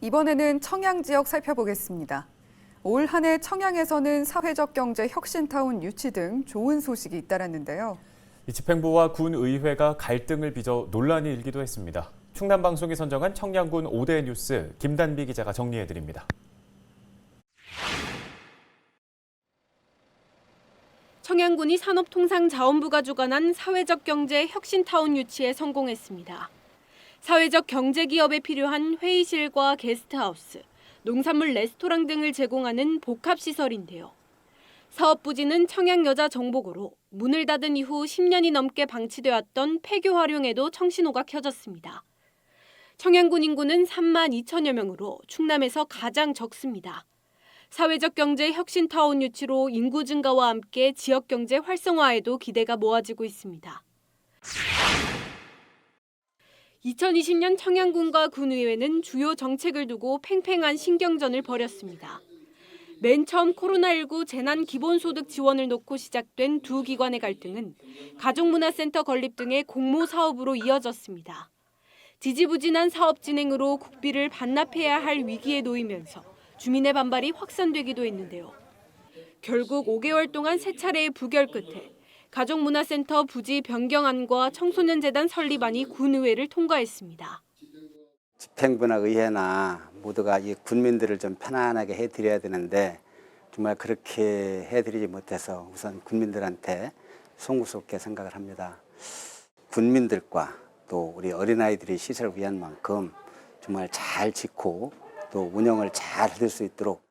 이번에는 청양 지역 살펴보겠습니다. 올 한 해 청양에서는 사회적 경제 혁신타운 유치 등 좋은 소식이 잇따랐는데요. 집행부와 군의회가 갈등을 빚어 논란이 일기도 했습니다. 충남방송이 선정한 청양군 5대 뉴스 김단비 기자가 정리해드립니다. 청양군이 산업통상자원부가 주관한 사회적 경제 혁신타운 유치에 성공했습니다. 사회적 경제 기업에 필요한 회의실과 게스트하우스, 농산물 레스토랑 등을 제공하는 복합시설인데요. 사업 부지는 청양여자정보고로 문을 닫은 이후 10년이 넘게 방치되었던 폐교 활용에도 청신호가 켜졌습니다. 청양군 인구는 3만 2천여 명으로 충남에서 가장 적습니다. 사회적 경제 혁신타운 유치로 인구 증가와 함께 지역 경제 활성화에도 기대가 모아지고 있습니다. 2020년 청양군과 군의회는 주요 정책을 두고 팽팽한 신경전을 벌였습니다. 맨 처음 코로나19 재난기본소득 지원을 놓고 시작된 두 기관의 갈등은 가족문화센터 건립 등의 공모 사업으로 이어졌습니다. 지지부진한 사업 진행으로 국비를 반납해야 할 위기에 놓이면서 주민의 반발이 확산되기도 했는데요. 결국 5개월 동안 세 차례의 부결 끝에 가족문화센터 부지 변경안과 청소년재단 설립안이 군의회를 통과했습니다. 집행부나 의회나 모두가 이 군민들을 좀 편안하게 해드려야 되는데 정말 그렇게 해드리지 못해서 우선 군민들한테 송구스럽게 생각을 합니다. 군민들과 또 우리 어린아이들이 시설을 위한 만큼 정말 잘 짓고 또 운영을 잘 해줄 수 있도록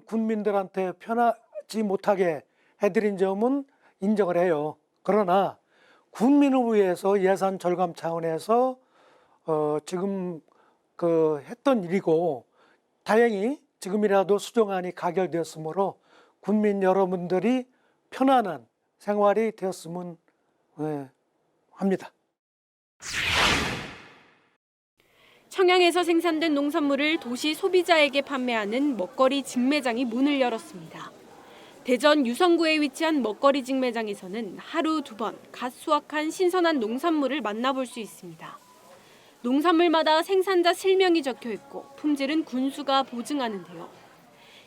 군민들한테 편하지 못하게 해드린 점은 인정을 해요. 그러나 군민을 위해서 예산 절감 차원에서 지금 했던 일이고 다행히 지금이라도 수정안이 가결되었으므로 군민 여러분들이 편안한 생활이 되었으면 합니다. 청양에서 생산된 농산물을 도시 소비자에게 판매하는 먹거리 직매장이 문을 열었습니다. 대전 유성구에 위치한 먹거리 직매장에서는 하루 2번 갓 수확한 신선한 농산물을 만나볼 수 있습니다. 농산물마다 생산자 실명이 적혀 있고 품질은 군수가 보증하는데요.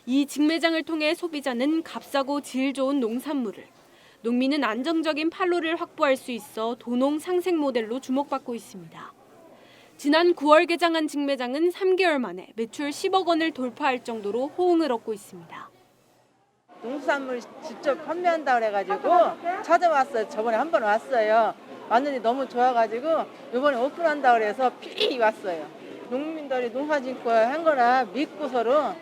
이 직매장을 통해 소비자는 값싸고 질 좋은 농산물을, 농민은 안정적인 판로를 확보할 수 있어 도농 상생 모델로 주목받고 있습니다. 지난 9월 개장한 직매장은 3개월 만에 매출 10억 원을 돌파할 정도로 호응을 얻고 있습니다. 농수산물 직접 판매한다고 그래가지고 찾아왔어요. 저번에 한 번 왔어요. 왔는데 너무 좋아가지고 이번에 오픈한다고 그래서 필히 왔어요. 농민들이 농사 짓고 한 거라 믿고서로.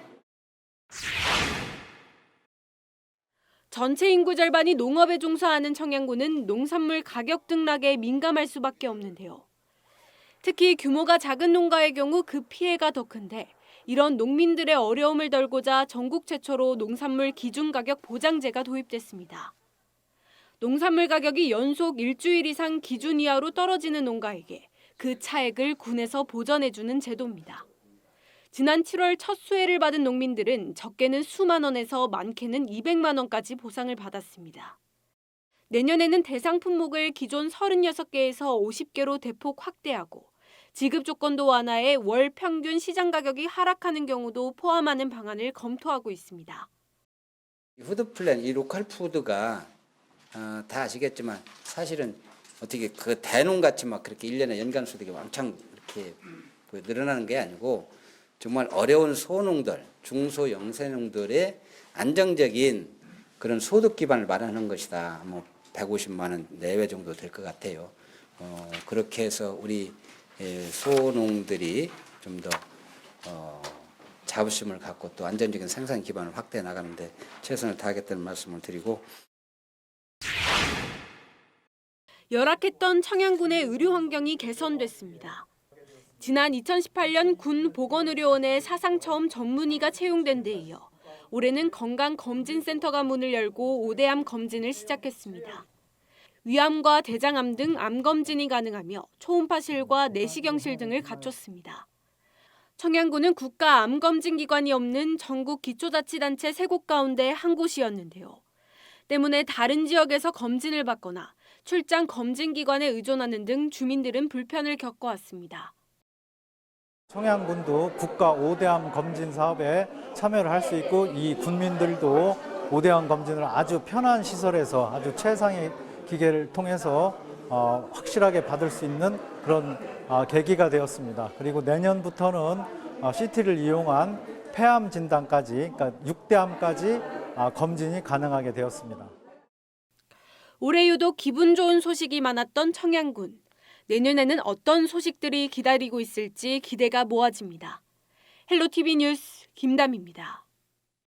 전체 인구 절반이 농업에 종사하는 청양군은 농산물 가격 등락에 민감할 수밖에 없는데요. 특히 규모가 작은 농가의 경우 그 피해가 더 큰데 이런 농민들의 어려움을 덜고자 전국 최초로 농산물 기준가격 보장제가 도입됐습니다. 농산물 가격이 연속 일주일 이상 기준 이하로 떨어지는 농가에게 그 차액을 군에서 보전해주는 제도입니다. 지난 7월 첫 수혜를 받은 농민들은 적게는 수만 원에서 많게는 200만 원까지 보상을 받았습니다. 내년에는 대상 품목을 기존 36개에서 50개로 대폭 확대하고 지급 조건도 완화해 월 평균 시장 가격이 하락하는 경우도 포함하는 방안을 검토하고 있습니다. 푸드 플랜, 이 로컬 푸드가 다 아시겠지만 사실은 어떻게 그 대농같이 막 그렇게 1년에 연간 소득이 왕창 이렇게 늘어나는 게 아니고 정말 어려운 소농들, 중소 영세농들의 안정적인 그런 소득 기반을 마련하는 것이다. 뭐 150만 원 내외 정도 될 것 같아요. 그렇게 해서 우리 소농들이 좀 더 자부심을 갖고 또 안정적인 생산 기반을 확대해 나가는데 최선을 다하겠다는 말씀을 드리고, 열악했던 청양군의 의료 환경이 개선됐습니다. 지난 2018년 군 보건의료원에 사상 처음 전문의가 채용된 데 이어 올해는 건강검진센터가 문을 열고 5대암 검진을 시작했습니다. 위암과 대장암 등 암 검진이 가능하며 초음파실과 내시경실 등을 갖췄습니다. 청양군은 국가 암검진기관이 없는 전국 기초자치단체 3곳 가운데 한 곳이었는데요. 때문에 다른 지역에서 검진을 받거나 출장 검진기관에 의존하는 등 주민들은 불편을 겪어왔습니다. 청양군도 국가 5대암 검진 사업에 참여를 할 수 있고 이 군민들도 5대암 검진을 아주 편한 시설에서 아주 최상의 기계를 통해서 확실하게 받을 수 있는 그런 계기가 되었습니다. 그리고 내년부터는 CT를 이용한 폐암 진단까지, 그러니까 6대암까지 검진이 가능하게 되었습니다. 올해 유독 기분 좋은 소식이 많았던 청양군. 내년에는 어떤 소식들이 기다리고 있을지 기대가 모아집니다. 헬로티비 뉴스 김담입니다.